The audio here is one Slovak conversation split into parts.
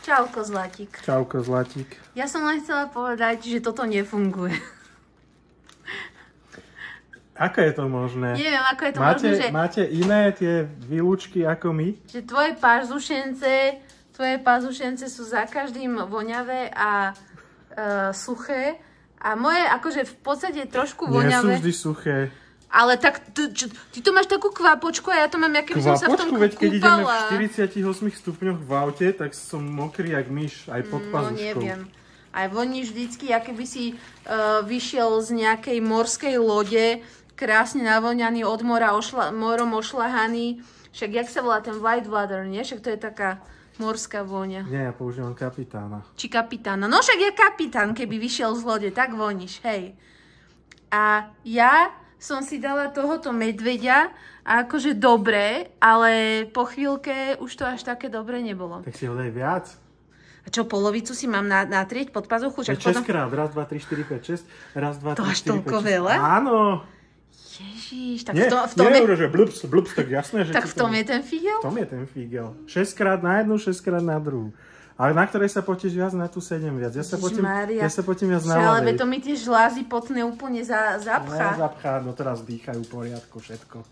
Čauko, Zlatík. Čauko, Zlatík. Ja som len chcela povedať, že toto nefunguje. Ako je to možné? Neviem, ako je to možné, že... Máte iné tie výlučky ako my? Že tvoje pazušence sú za každým voňavé a suché. A moje akože v podstate trošku voňavé. Nie sú vždy suché. Ale tak, ty to máš takú kvapočku a ja to mám, keby som sa v tom kúpala. Veď keď ideme v 48 stupňoch v aute, tak som mokrý jak myš, aj pod pazuškou. No neviem. Aj voníš vždycky, keby si vyšiel z nejakej morskej lode, krásne navoňaný, od mora morom ošľahaný. Však jak sa volá ten white water, nie? Však to je taká morská vôňa. Nie, ja používam kapitána. Či kapitána. No však je kapitán, keby vyšiel z lode, tak voníš, hej. A ja som si dala tohoto medveďa a akože dobre, ale po chvíľke už to až také dobre nebolo. Tak si ho daj viac. A čo, polovicu si mám natrieť pod pazuchu? 6 krát, raz, 2, 3, 4, 5, 6, raz, 2, 3, 4, 5, 6. To až toľko veľa? Áno. Ježiš, tak nie, v tom je... že blbs, tak jasné, že... Tak v tom je ten fígel? V tom je ten fígel. 6 krát na jednu, 6 krát na druhú. Ale na ktorej sa potíš viac, na tú 7 viac. Ja sa potím viac na ľavej. Ale to mi tie žlázy potné úplne zapchá. No, zapchá, no teraz dýchajú v poriadku všetko.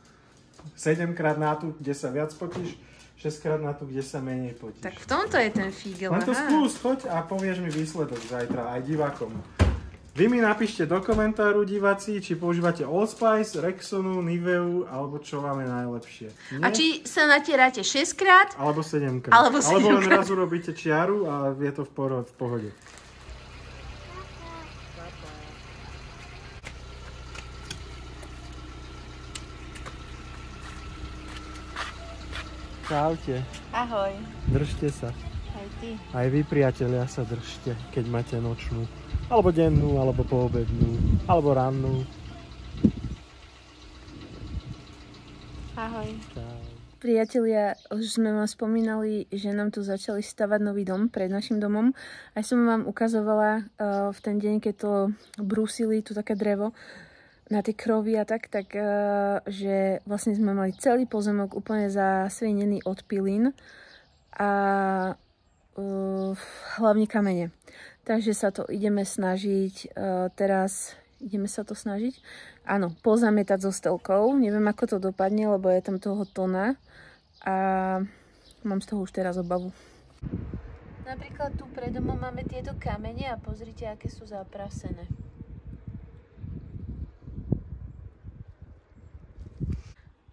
7 krát na tú, kde sa viac potíš, 6 krát na tú, kde sa menej potíš. Tak v tomto je ten fígel. Len to skús, choď a povieš mi výsledok zajtra aj divákom. Vy mi napíšte do komentáru, diváci, či používate Allspice, Rexonu, Niveu, alebo čo vám je najlepšie. Nie? A či sa natierate 6 krát? Alebo 7 krát. Alebo len raz urobíte čiaru a je to v pohode. Čaute. Ahoj. Držte sa. Aj ty. Aj vy, priatelia, sa držte, keď máte nočnú. Alebo dennú, alebo poobednú, alebo rannú. Ahoj. Čau. Priatelia, už sme vám spomínali, že nám tu začali stavať nový dom pred našim domom. Aj som vám ukazovala v ten deň, keď to brúsili, tu také drevo na tie krovy a tak, že vlastne sme mali celý pozemok úplne zasvienený od pilín a hlavne kamene. Takže sa to ideme snažiť teraz, áno, pozametať so stelkou. Neviem, ako to dopadne, lebo je tam toho tona a mám z toho už teraz obavu. Napríklad tu pred domom máme tieto kamene a pozrite, aké sú zaprasené.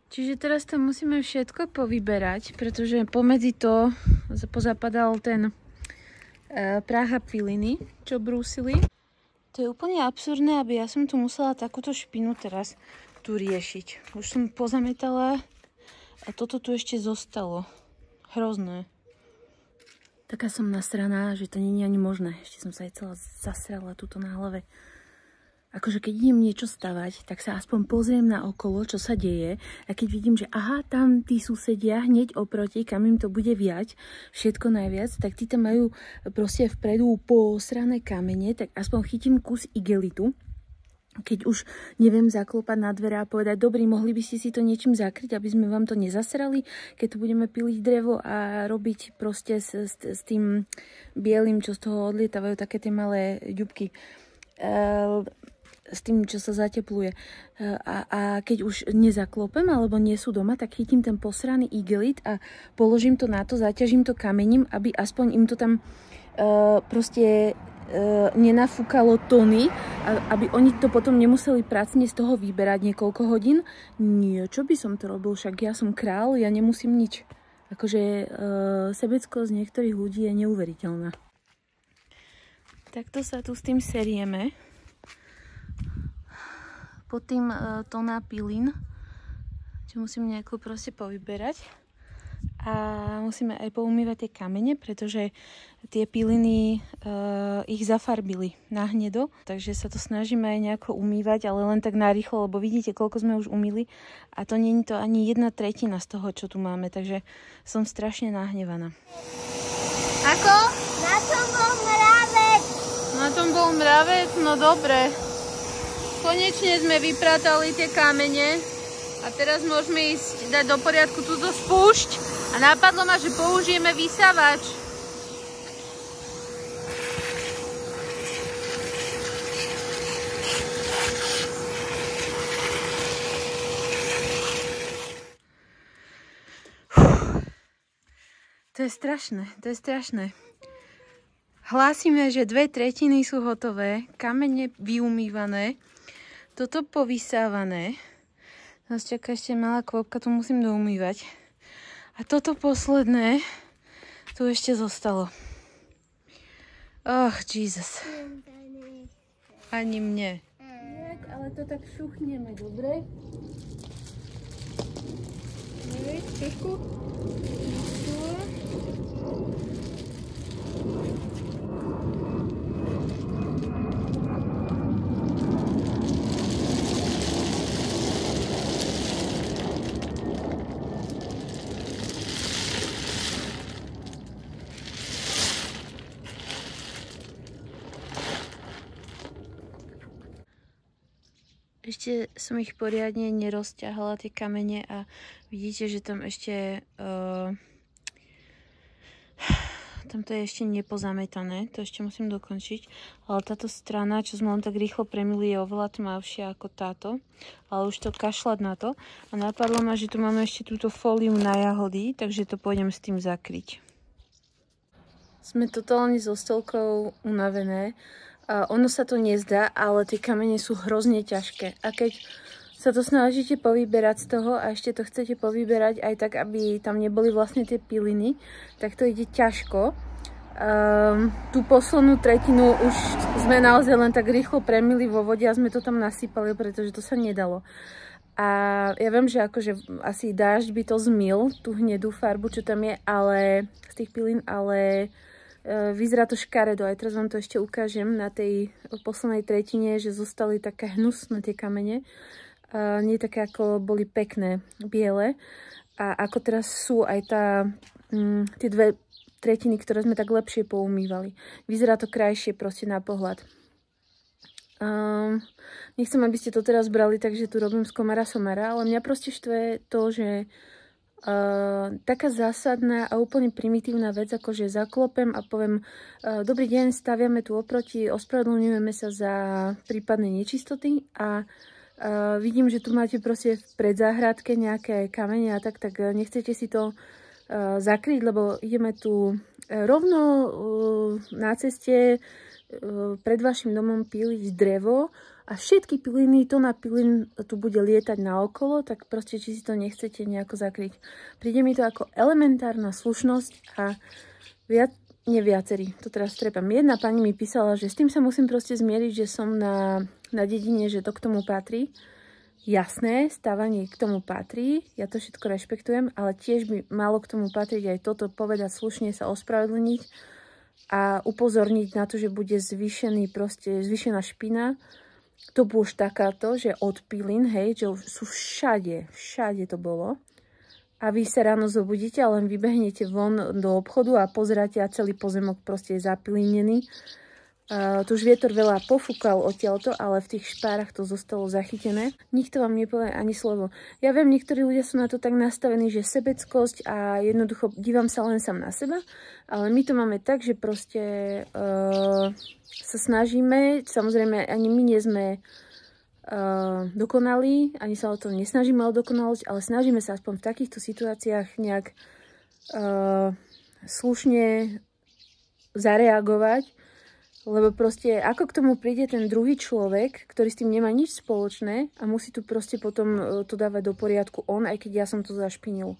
Čiže teraz to musíme všetko povyberať, pretože pomedzi to pozapadal ten prach a piliny, čo brúsili. To je úplne absurdné, aby ja som tu musela takúto špinu teraz tu riešiť. Už som pozametala a toto tu ešte zostalo. Hrozné. Taká som nasraná, že to nie je ani možné. Ešte som sa aj celá zasrala tuto na hlave. Akože keď idem niečo stavať, tak sa aspoň pozriem na okolo, čo sa deje. A keď vidím, že aha, tam tí susedia hneď oproti, kam im to bude viať, všetko najviac, tak tí tam majú proste vpredu posrané kamene, tak aspoň chytím kus igelitu. Keď už neviem zaklopať na dvere a povedať, dobrý, mohli by ste si to niečím zakryť, aby sme vám to nezasrali, keď tu budeme piliť drevo a robiť proste s tým bielým, čo z toho odlietavajú také tie malé ďubky. S tým, čo sa zatepluje. A keď už nezaklopem, alebo nie sú doma, tak chytím ten posraný igelit a položím to na to, zaťažím to kamením, aby aspoň im to tam proste nenafúkalo tony, aby oni to potom nemuseli pracne z toho vyberať niekoľko hodín. Nie, čo by som to robil? Však ja som král, ja nemusím nič. Akože sebeckosť niektorých ľudí je neuveriteľná. Takto sa tu s tým serieme. Pod tým tóna pilín, čo musím nejako proste povyberať. A musíme aj poumývať tie kamene, pretože tie piliny ich zafarbili na hnedo. Takže sa to snažíme aj nejako umývať, ale len tak narýchlo, lebo vidíte, koľko sme už umýli. A to nie je to ani 1/3 z toho, čo tu máme. Takže som strašne nahnevaná. Ako? Na tom bol mravec. Na tom bol mravec? No dobre. Konečne sme vypratali tie kamene a teraz môžeme ísť dať do poriadku túto spúšť a napadlo ma, že použijeme vysávač. To je strašné, to je strašné. Hlásime, že 2/3 sú hotové, kamene vyumývané, toto povysávané. Nás čaká ešte malá kvopka, tu musím doumývať. A toto posledné tu ešte zostalo. Oh, Jesus. Ani mne. Ale to tak šuchneme, dobre? Hej, trošku. Ešte som ich poriadne nerozťahala, tie kamene, a vidíte, že tam ešte tam to je ešte nepozametané, to ešte musím dokončiť, ale táto strana, čo sme len tak rýchlo premili, je oveľa tmavšia ako táto, ale už to kašľať na to, a napadlo ma, že tu máme ešte túto fóliu na jahody, takže to pôjdem s tým zakryť. Sme totálne so Stolkou unavené. Ono sa to nezdá, ale tie kamene sú hrozne ťažké. A keď sa to snažíte povyberať z toho a ešte to chcete povyberať aj tak, aby tam neboli vlastne tie piliny, tak to ide ťažko. Tú poslednú tretinu už sme naozaj len tak rýchlo premili vo vode a sme to tam nasypali, pretože to sa nedalo. A ja viem, že akože asi dážď by to zmil, tú hnedú farbu, čo tam je, ale z tých pilín, ale vyzerá to škaredo. Aj teraz vám to ešte ukážem na tej poslednej tretine, že zostali také hnusné tie kamene. Nie také, ako boli pekné, biele. A ako teraz sú aj tie 2/3, ktoré sme tak lepšie poumývali. Vyzerá to krajšie proste na pohľad. Nechcem, aby ste to teraz brali, takže tu robím z komara somara, ale mňa proste štve to, že taká zásadná a úplne primitívna vec, ako že zaklopem a poviem dobrý deň, staviame tu oproti, ospravedlňujeme sa za prípadné nečistoty a vidím, že tu máte proste v predzáhradke nejaké kamene a tak nechcete si to zakryť, lebo ideme tu rovno na ceste pred vašim domom píliť drevo a všetky piliny, tona pilín tu bude lietať naokolo, tak proste či si to nechcete nejako zakryť. Príde mi to ako elementárna slušnosť a viacerí, to teraz trepám. Jedna pani mi písala, že s tým sa musím proste zmieriť, že som na dedine, že to k tomu patrí. Jasné, stávanie k tomu patrí, ja to všetko rešpektujem, ale tiež by malo k tomu patriť aj toto, povedať slušne, sa ospravedlniť a upozorniť na to, že bude zvýšená špina. To bolo už takáto, že od pilín, hej, že sú všade to bolo. A vy sa ráno zobudíte a len vybehnete von do obchodu a pozeráte a celý pozemok proste je zapilínený. Tu už vietor veľa pofúkal odtiaľto, ale v tých špárach to zostalo zachytené. Nikto vám nepovie ani slovo. Ja viem, niektorí ľudia sú na to tak nastavení, že sebeckosť a jednoducho dívam sa len sám na seba, ale my to máme tak, že proste sa snažíme, samozrejme ani my nie sme dokonalí, ani sa o to nesnažíme o dokonalosť, ale snažíme sa aspoň v takýchto situáciách nejak slušne zareagovať, lebo proste ako k tomu príde ten druhý človek, ktorý s tým nemá nič spoločné a musí tu proste potom to dávať do poriadku on, aj keď ja som to zašpinil.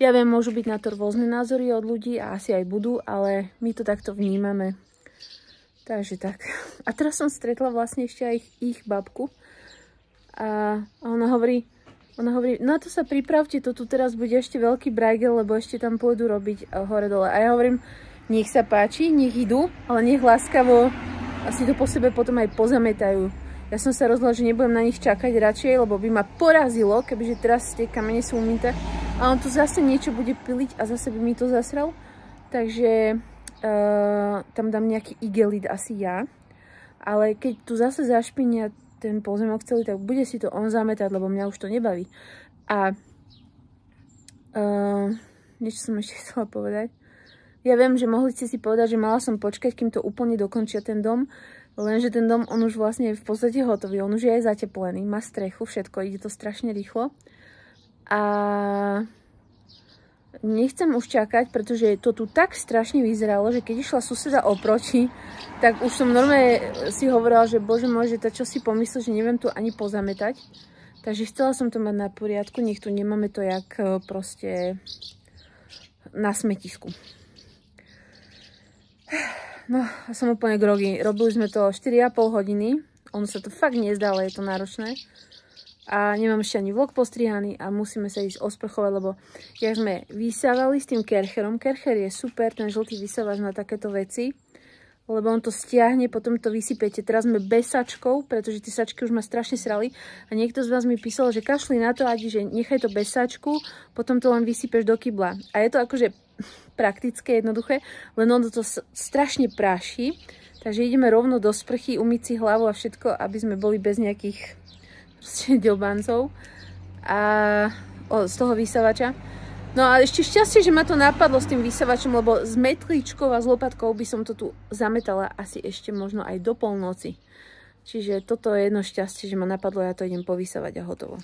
Ja viem, môžu byť na to rôzne názory od ľudí a asi aj budú, ale my to takto vnímame. Takže tak. A teraz som stretla vlastne ešte aj ich babku a ona hovorí, na to sa pripravte, to tu teraz bude ešte veľký brajgel, lebo ešte tam pôjdu robiť hore dole. A ja hovorím, nech sa páči, nech idú, ale nech láskavo asi to po sebe potom aj pozametajú. Ja som sa rozhodla, že nebudem na nich čakať radšej, lebo by ma porazilo, kebyže teraz tie kamene sú umýté. A on tu zase niečo bude piliť a zase by mi to zasral. Takže tam dám nejaký igelit asi ja. Ale keď tu zase zašpinia ten pozemok celý, tak bude si to on zametať, lebo mňa už to nebaví. A niečo som ešte chcela povedať. Ja viem, že mohli ste si povedať, že mala som počkať, kým to úplne dokončia ten dom, lenže ten dom, on už vlastne je v podstate hotový, on už je aj zateplený, má strechu, všetko, ide to strašne rýchlo. A nechcem už čakať, pretože to tu tak strašne vyzeralo, že keď išla suseda oproti, tak už som normálne si hovorila, že bože môj, že to čo si pomyslel, že neviem tu ani pozametať. Takže chcela som to mať na poriadku, nech tu nemáme to jak proste na smetisku. No, a som úplne groggy. Robili sme to 4,5 hodiny. Ono sa to fakt nezdá, ale je to náročné. A nemám ešte ani vlog postrihaný a musíme sa ísť osprchovať, lebo jak sme vysávali s tým kercherom. Kercher je super, ten žltý vysávač na takéto veci. Lebo on to stiahne, potom to vysypete. Teraz sme bez sačkov, pretože tie sačky už ma strašne srali. A niekto z vás mi písal, že kašli na to, Adi, že nechaj to bez sačku, potom to len vysypeš do kybla. A je to akože praktické, jednoduché, len ono to strašne práši. Takže ideme rovno do sprchy, umyť si hlavu a všetko, aby sme boli bez nejakých ďobancov a z toho vysávača. No a ešte šťastie, že ma to napadlo s tým vysávačom, lebo s metličkou a s lopatkou by som to tu zametala asi ešte možno aj do polnoci. Čiže toto je jedno šťastie, že ma napadlo, ja to idem povysávať a hotovo.